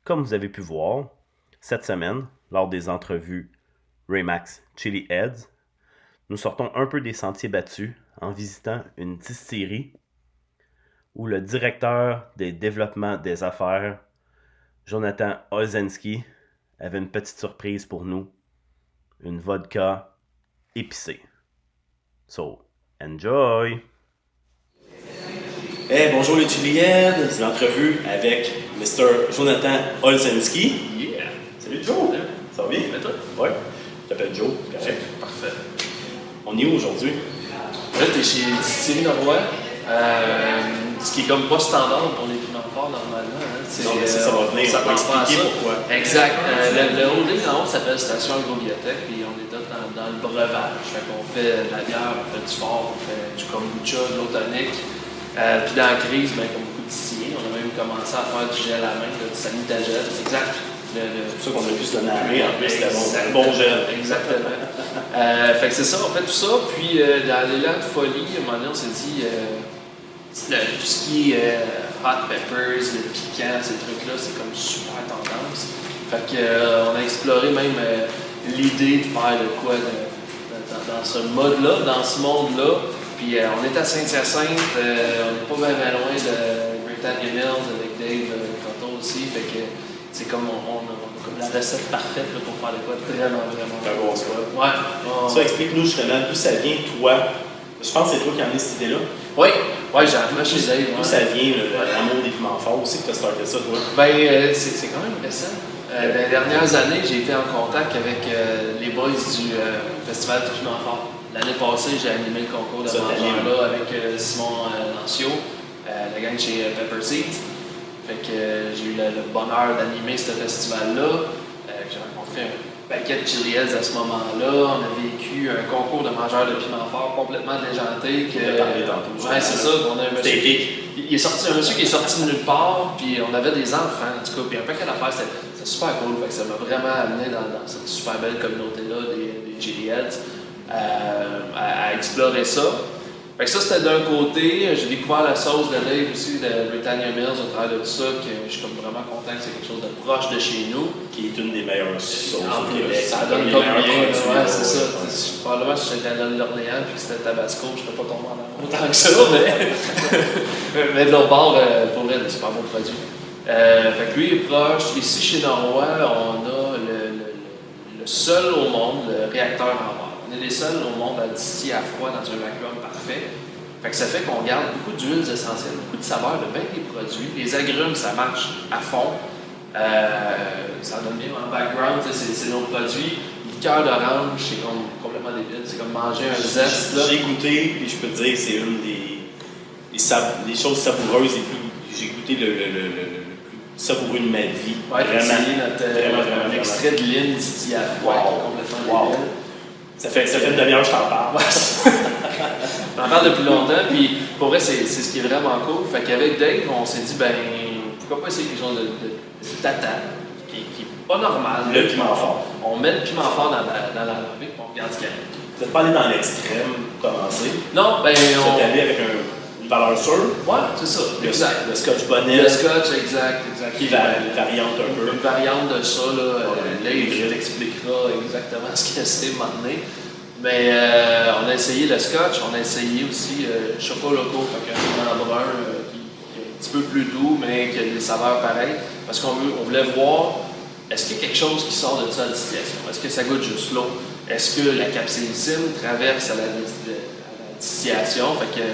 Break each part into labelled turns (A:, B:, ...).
A: Comme vous avez pu voir, cette semaine, lors des entrevues Remax Chili Heads, nous sortons un peu des sentiers battus en visitant une distillerie où le directeur des développements des affaires, Jonathan Olszewski, avait une petite surprise pour nous, une vodka épicée. So, enjoy!
B: Hey, bonjour les Chiliheads, c'est l'entrevue avec Mr. Jonathan Olszewski.
C: Yeah!
B: Salut Joe! Ça va bien?
C: Et toi?
B: Ouais. Je t'appelle Joe, correct.
C: Parfait.
B: On est où aujourd'hui?
C: Là, t'es chez Distillerie Norrois, ce qui est comme pas standard pour les piments forts normalement. Hein.
B: Non, mais ça va venir, on va expliquer pourquoi.
C: Exact. Le holding en haut s'appelle Station Agrobiotech, puis on est dans le breuvage. Fait qu'on fait de la bière, on fait du fort, on fait du kombucha, de l'eau tonique. Puis dans la crise, ben, comme beaucoup de distillés, on a même commencé à faire du gel à main, du sanitagel. Exact.
B: C'est pour ça qu'on a pu se donner à main, en plus c'était un bon gel.
C: Exactement. Fait que c'est ça, on fait tout ça. Puis dans l'élan de folie, à un moment donné, on s'est dit tout ce qui est hot peppers, le piquant, ces trucs-là, c'est comme super tendance. Fait que on a exploré même l'idée de faire de quoi dans ce mode-là, dans ce monde-là. Puis on est à Saint-Hyacinthe, on n'est pas bien loin de Britannia Mills avec Dave Cotto aussi. Fait que c'est comme on a comme la recette parfaite là, pour faire de quoi vraiment.
B: C'est un bon spot.
C: Ouais.
B: Ça, explique-nous justement d'où ça vient, toi. Je pense que c'est toi qui as amené cette idée-là.
C: Oui, j'ai amené chez Dave.
B: D'où ça vient, l'amour des piments forts aussi, que tu as starté ça, toi?
C: Ben, c'est quand même récent. Dans les dernières années, j'ai été en contact avec les boys du Festival du Piment Fort. L'année passée, j'ai animé le concours de mangeurs-là avec Simon Lancio, la gang chez Pepper Seeds. Fait que j'ai eu le bonheur d'animer ce festival-là. J'ai rencontré un paquet de Chiliheads à ce moment-là. On a vécu un concours de mangeurs de piment fort complètement déjanté. Ouais, c'est ça. On a un monsieur, il est sorti, un monsieur qui est sorti de nulle part, puis on avait des enfants, en tout cas, puis un paquet d'affaires. C'était super cool. Fait que ça m'a vraiment amené dans cette super belle communauté-là des Chiliheads. À explorer ça. Fait que ça, c'était d'un côté. J'ai découvert la sauce de Dave aussi de Britannia Mills au travers de tout ça, que je suis comme vraiment content que c'est quelque chose de proche de chez nous.
B: Qui est une des meilleures sauces au Québec.
C: Ça donne comme bien. Ouais, c'est ça. Probablement, si j'étais à l'Orléans et que c'était Tabasco, je ne serais pas tombé en amour autant que ça, mais de l'autre bord, pour vrai, des super bons produits. Fait que lui est proche. Ici, chez Norrois, on a le seul au monde, le réacteur en verre. On est les seuls au monde à distiller à froid dans un vacuum parfait. Fait que ça fait qu'on garde beaucoup d'huiles essentielles, beaucoup de saveurs de bien des produits. Les agrumes, ça marche à fond. Ça donne bien en background, c'est nos produits. Liqueur d'orange, c'est comme complètement débile. C'est comme manger un zeste.
B: J'ai goûté, puis je peux te dire que c'est une des choses savoureuses les plus. J'ai goûté le plus savoureux de ma vie.
C: Ouais, vraiment, un extrait de ligne distillé à froid, complètement débile.
B: Ça fait une demi-heure que je t'en parle.
C: On en parle depuis longtemps, puis pour vrai, c'est ce qui est vraiment cool. Fait qu'avec Dave, on s'est dit, ben, pourquoi pas essayer quelque chose de tata, qui est pas normal.
B: Le piment fort.
C: On met le piment fort dans la lampe, puis on regarde ce qu'il y a.
B: Vous n'êtes pas allé dans l'extrême pour commencer.
C: Non, ben,
B: vous êtes allé avec une valeur sûre.
C: Ouais, c'est ça. Exact.
B: Le scotch bonnet.
C: Le scotch, exact.
B: Qui variante un peu.
C: Une variante de ça, là. Dave t'expliquera exactement ce que c'est maintenant. Mais on a essayé le scotch, on a essayé aussi Choco Loco, fait un piment brun qui est un petit peu plus doux, mais qui a des saveurs pareilles. Parce qu'on voulait voir, est-ce qu'il y a quelque chose qui sort de ça à la distillation? Est-ce que ça goûte juste l'eau? Est-ce que la capsaïcine traverse à la distillation? Fait que,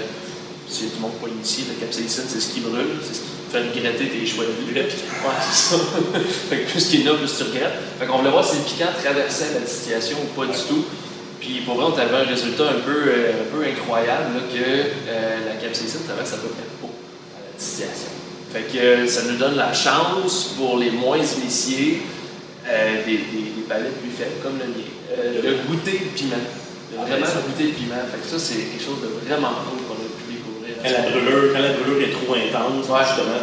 C: si tout le monde n'est pas initié, la capsaïcine, c'est ce qui brûle, c'est ce qui fait regretter tes choix de vie. Ouais, c'est ça. Fait que plus qu'il y en a, plus tu regrettes. Fait qu'on voulait voir si le piquant traversait la distillation ou pas du tout. Puis pour vrai, on avait un résultat un peu incroyable, là, que la capsaïcine traverse à peu près pas à la distillation. Fait que ça nous donne la chance, pour les moins initiés, des palettes plus faibles, comme le mien, de goûter le piment. Vraiment goûter le piment. Fait que ça, c'est quelque chose de vraiment cool qu'on a pu découvrir.
B: Quand la brûlure est trop intense, justement,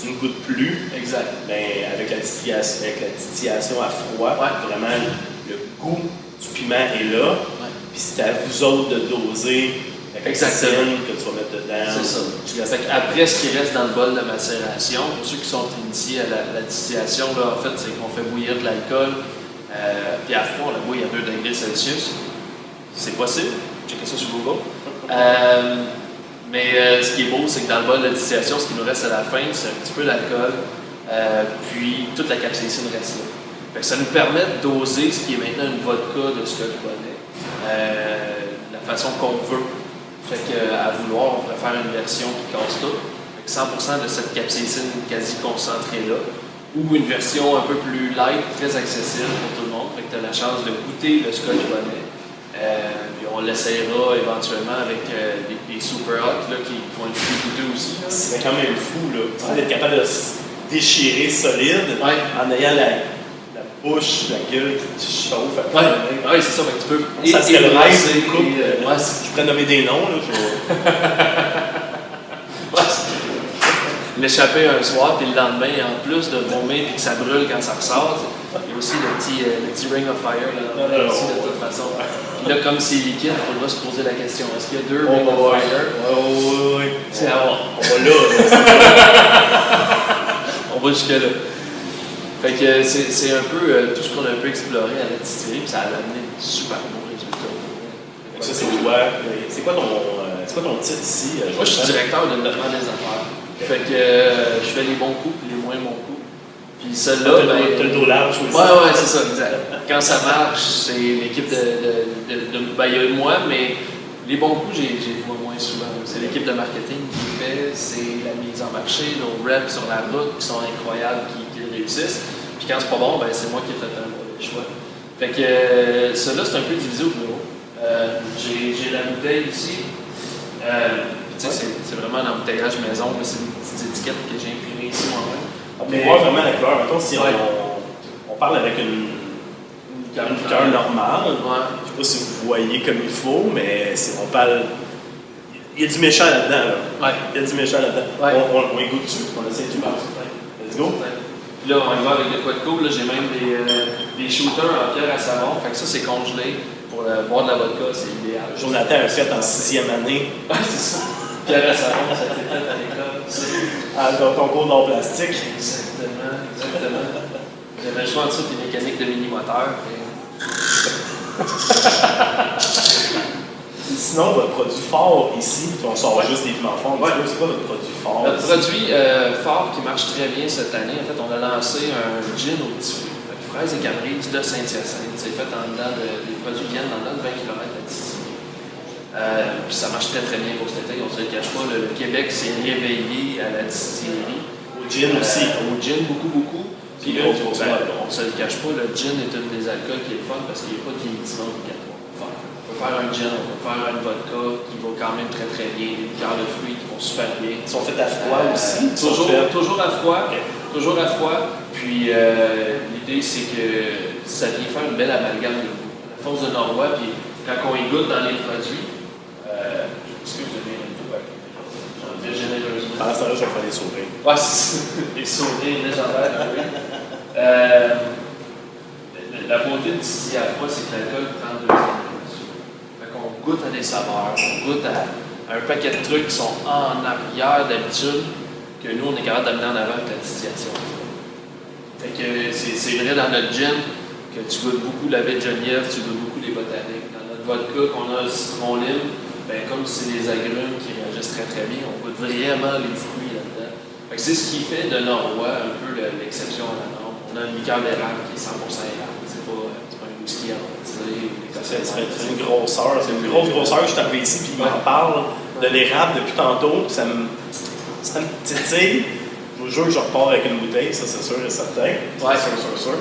B: tu ne goûtes plus.
C: Exact.
B: Ben, avec la distillation à froid, vraiment, le goût du piment est là. Puis c'est à vous autres de doser La capsaïcine que tu vas mettre dedans.
C: C'est ça. Après, ce qui reste dans le bol de macération, pour ceux qui sont initiés à la distillation, là, en fait, c'est qu'on fait bouillir de l'alcool, puis à froid, on la bouille à 2 degrés Celsius. C'est possible, checkez ça sur Google. Mais ce qui est beau, c'est que dans le bol de distillation, ce qui nous reste à la fin, c'est un petit peu d'alcool, puis toute la capsaïcine reste là. Fait que ça nous permet de doser ce qui est maintenant une vodka de Scotch Bonnet, la façon qu'on veut. Fait qu'à vouloir, on pourrait faire une version qui casse tout, avec 100% de cette capsaïcine quasi concentrée là, ou une version un peu plus light, très accessible pour tout le monde. Fait que tu as la chance de goûter le Scotch Bonnet. Puis on l'essayera éventuellement avec des super hot là, qui vont être plus goûteux aussi.
B: C'est quand même fou là, d'être capable de se déchirer solide en ayant la bouche, la gueule qui te chauffe.
C: Oui, c'est ça. Fait que tu peux.
B: Ça serait le rêve, je pourrais nommer des noms.
C: L'échapper un soir, puis le lendemain, en plus de vomir et que ça brûle quand ça ressort, il y a aussi le petit ring of fire là, aussi, de toute façon. Puis là, comme c'est liquide, il faudra se poser la question, est-ce qu'il y a 2 ring of fire?
B: Oui.
C: C'est à voir.
B: On va là.
C: On va jusque-là. Fait que c'est un peu tout ce qu'on a un peu exploré à la distillerie, puis ça a amené de super bons résultats.
B: Ça, c'est toi. C'est quoi ton titre ici?
C: Moi, je suis directeur de développement des affaires. Fait que je fais les bons coups et les moins bons coups. Puis celle-là,
B: t'as le dos large aussi.
C: Ouais, c'est ça, exact. Quand ça marche, c'est l'équipe il y a moi, mais les bons coups, j'ai vois moins souvent. C'est l'équipe de marketing qui fait, c'est la mise en marché, nos reps sur la route qui sont incroyables, qui réussissent. Puis quand c'est pas bon, c'est moi qui ai fait un mauvais choix. Fait que cela, c'est un peu divisé au bureau. J'ai la bouteille ici. C'est vraiment un embouteillage maison, c'est des petites étiquettes que j'ai imprimées ici moi-même.
B: On peut voir vraiment la couleur. Mettons, si on parle avec une liqueur normale, je ne sais pas si vous voyez comme il faut, mais on parle. Il y a du méchant là-dedans. Là. Il y a du méchant là-dedans. On y goûte dessus, on essaie du base. Let's go.
C: Puis là, on y va avec de quoi de cool. Là, j'ai même des shooters en pierre à savon. Fait que ça, c'est congelé. Pour boire de la vodka, c'est idéal.
B: Jonathan a fait en 6e année.
C: C'est ça. Pierre à savon, ça a été fait à l'école.
B: Dans ton cours d'art plastique.
C: Exactement. J'avais le choix en dessous des mécaniques de mini-moteur.
B: Sinon, votre produit fort ici, on sort juste des piments forts. C'est quoi votre produit fort?
C: Notre produit fort qui marche très bien cette année, en fait, on a lancé un gin au petit fruit. Fraises et Cabrises de Saint-Hyacinthe. C'est fait en dedans les produits viennent en dedans de 20 km de distillerie. Puis ça marche très très bien pour cet été, on ne se le cache pas. Le Québec s'est réveillé à la distillerie.
B: Au gin aussi.
C: Au gin, beaucoup. Puis on ne se le cache pas, le gin est un des alcools qui est le fun parce qu'il n'y a pas de vieillissement obligatoire. On peut faire un gin, on peut faire une vodka qui va quand même très très bien, des liqueurs de fruits qui vont super bien.
B: Ils sont faits à froid aussi?
C: Toujours à froid. Okay. Toujours à froid. Puis l'idée, c'est que ça vient faire une belle amalgame de goût. La force de Norrois, puis quand on y goûte dans les produits, excusez moi j'en ai généreusement.
B: Ah, ça là, je vais faire des sourires.
C: Ouais, c'est ça. Des sourires légendaires, oui. La beauté de d'ici à froid, c'est que l'alcool prend 2 ans. Fait qu'on goûte à des saveurs, on goûte à un paquet de trucs qui sont en arrière d'habitude, que nous, on est capable d'amener en avant avec la distillation. Fait que c'est vrai dans notre gin que tu goûtes beaucoup la baie de Genièvre, tu goûtes beaucoup les botaniques. Dans notre vodka qu'on a citron lime, comme c'est les agrumes qui réagissent très très bien, on goûte vraiment les fruits là-dedans. Fait que c'est ce qui fait de Norrois un peu l'exception à la norme. On a une liqueur d'érable qui est 100% érable. C'est pas un whisky aromatisé ou des cocktails.
B: C'est une grosseur. C'est une grosse grosseur. Je suis arrivé ici puis il m'en parle de l'érable depuis tantôt. Ça me titille. Je vous jure que je repars avec une bouteille, ça c'est sûr et certain.
C: Ouais,
B: c'est sûr.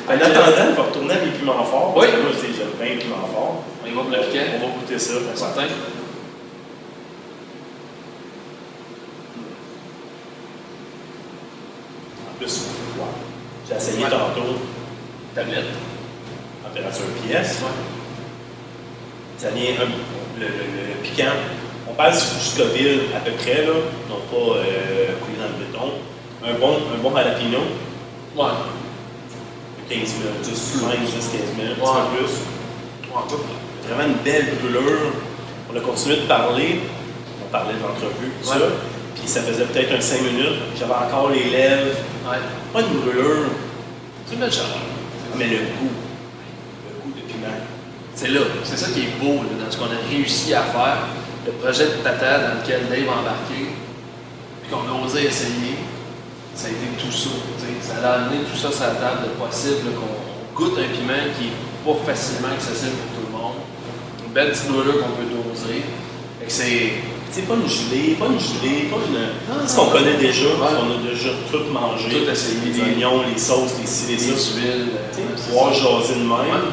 B: En attendant, je vais retourner à mes piments forts. Parce que moi, j'aime bien les piments forts.
C: On va
B: goûter ça.
C: Certain.
B: En plus, j'ai essayé tantôt.
C: Tablette.
B: Température pièce. Ça vient le piquant. On parle du Scoville à peu près, là, non pas coulé dans le béton. Un bon jalapeno. 15 minutes, 10, 15 minutes, un petit peu plus. Vraiment une belle brûlure. On a continué de parler. On parlait de l'entrevue, tout ça. Puis ça faisait peut-être un 5 minutes. J'avais encore les lèvres. Pas une brûlure.
C: C'est une belle chaleur.
B: Mais le goût. Le goût de piment.
C: C'est là. C'est ça qui est beau là, dans ce qu'on a réussi à faire. Le projet de Tata dans lequel Dave a embarqué. Puis qu'on a osé essayer. Ça a été tout ça. Ça a amené tout ça sur la table de possible. Qu'on goûte un piment qui n'est pas facilement accessible pour tout le monde. Une belle petite brûlure qu'on peut doser. Fait que
B: c'est pas une gelée, pas une. Ce qu'on connaît déjà, parce qu'on a déjà tout mangé.
C: Tout essayé.
B: Les oignons, les sauces, les ci, les ça.
C: Les huiles.
B: Pouvoir jaser de même.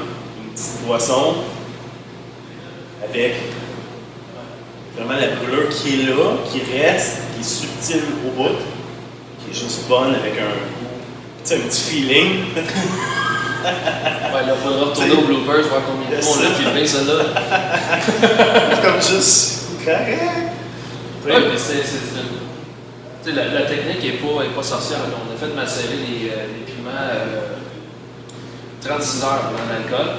B: Une petite boisson. Avec vraiment la brûlure qui est là, qui reste, qui est subtile au bout, qui est juste bonne avec un petit feeling.
C: Là, il faudra retourner au bloopers, voir combien de fois on l'a filmé, ça là.
B: Comme juste correct.
C: Oui, mais la technique n'est pas sorcière. On a fait macérer les piments 36 heures dans l'alcool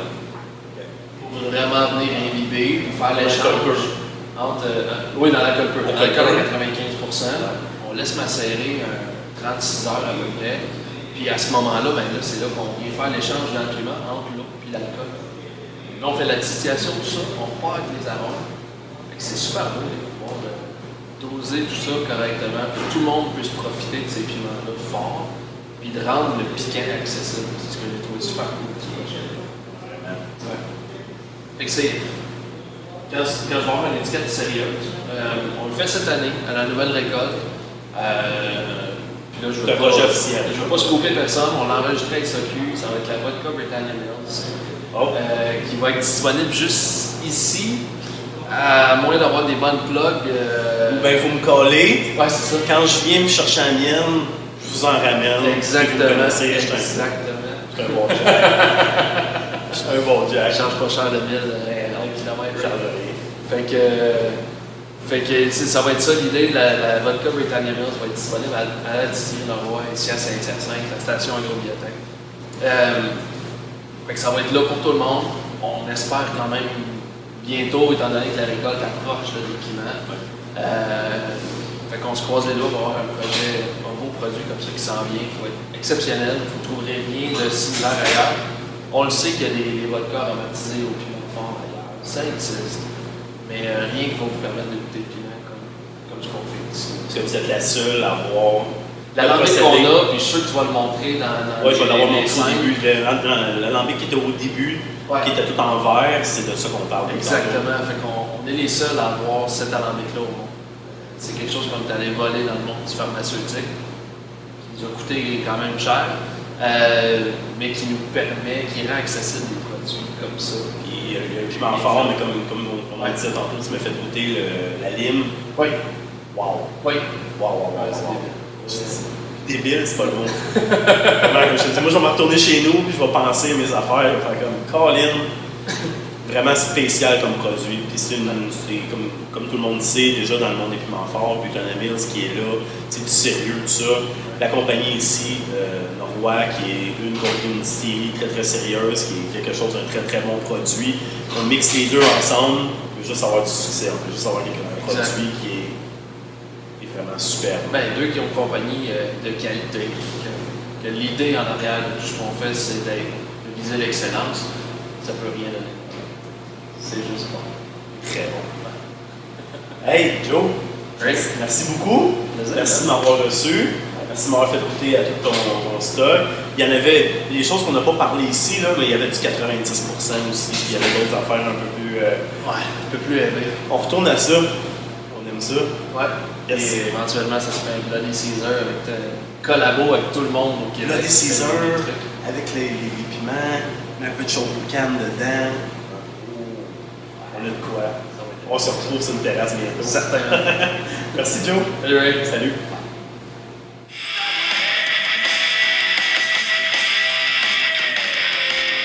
C: pour vraiment venir imbiber, pour faire l'échange entre. Oui, dans l'alcool pur. L'alcool à 95%. On laisse macérer 36 heures à peu près. Puis à ce moment-là, c'est là qu'on vient faire l'échange dans le piment entre l'eau et l'alcool. Là, on fait la distillation, tout ça, on repart avec les arômes. C'est super beau de pouvoir doser tout ça correctement, pour que tout le monde puisse profiter de ces piments-là forts, puis de rendre le piquant accessible. C'est ce que j'ai trouvé super cool de ce projet. Vraiment. Ouais. Fait que c'est. Quand je vais avoir une étiquette sérieuse, on le fait cette année, à la nouvelle récolte. Puis là, je veux
B: projet officiel.
C: Je ne veux pas scooper personne, on l'a enregistré avec SOQ, ça va être la vodka Britannia Mills, qui va être disponible juste ici, à moins d'avoir des bonnes plugs.
B: Ou bien il faut me coller.
C: Ouais, c'est ça.
B: Quand je viens me chercher la mienne, je vous en ramène.
C: Exactement.
B: Exactement. Je suis un bon Jack. Je suis un bon Jack.
C: Je change pas cher de 1000 km. Fait que ça va être ça l'idée, la vodka Britannia Mills va être disponible à la distillerie Norrois, ici à Saint-Hyacinthe, la station agrobiotech. Fait que ça va être là pour tout le monde. On espère quand même bientôt, étant donné que la récolte approche des piments. Fait qu'on se croise les doigts pour avoir un beau produit comme ça qui s'en vient, qui va être exceptionnel. Vous ne trouverez rien de similaire ailleurs. On le sait qu'il y a des vodkas aromatisés au piment fort ailleurs. Ça existe. Mais rien qui va vous permettre de goûter le piment comme ce qu'on fait ici.
B: Parce que vous êtes la seule à avoir.
C: L'alambic qu'on a, puis je suis sûr que tu vas le montrer dans
B: oui, je vais l'avoir montré au début. L'alambic qui était au début, qui était tout en verre, c'est de ça qu'on parle.
C: Exactement. Fait qu'on est les seuls à avoir cet alambic-là au monde. C'est quelque chose comme tu allais voler dans le monde du pharmaceutique, qui nous a coûté quand même cher, mais qui nous permet, qui rend accessible des produits comme ça.
B: Il y a un piment fort, mais comme on disait tantôt, tu m'as fait goûter la lime.
C: Oui.
B: Wow.
C: Oui.
B: Wow. C'est débile, c'est pas le mot. Comme je te dis, moi je vais me retourner chez nous puis je vais penser à mes affaires. Faire comme Colin, vraiment spécial comme produit. Puis c'est comme tout le monde sait déjà dans le monde des piments forts, Britannia Mills qui est là, c'est du sérieux, tout ça. La compagnie ici, Norrois, qui est une série très très sérieuse, qui est quelque chose d'un très très bon produit. On mixe les deux ensemble, on peut juste avoir du succès, on peut juste avoir un produit qui est vraiment super.
C: Deux qui ont une compagnie de qualité. Que l'idée en arrière de tout ce qu'on fait, c'est de viser l'excellence. Ça peut rien donner. C'est juste bon.
B: Très bon. Hey, Joe, merci beaucoup. Merci de m'avoir reçu. Merci de m'avoir fait goûter à tout ton stock. Il y en avait des choses qu'on n'a pas parlé ici, là, mais il y avait du 90% aussi. Puis il y avait d'autres affaires un peu plus élevées. On retourne à ça. On aime ça.
C: Ouais. Yes. Et éventuellement, ça serait un Bloody Caesar avec collabo avec tout le monde au Québec.
B: Bloody Caesar avec les piments, un peu de chaud canne dedans. On a de quoi. On se retrouve sur une terrasse bientôt.
C: Certainement.
B: Merci Joe.
C: Salut Ray.
B: Salut.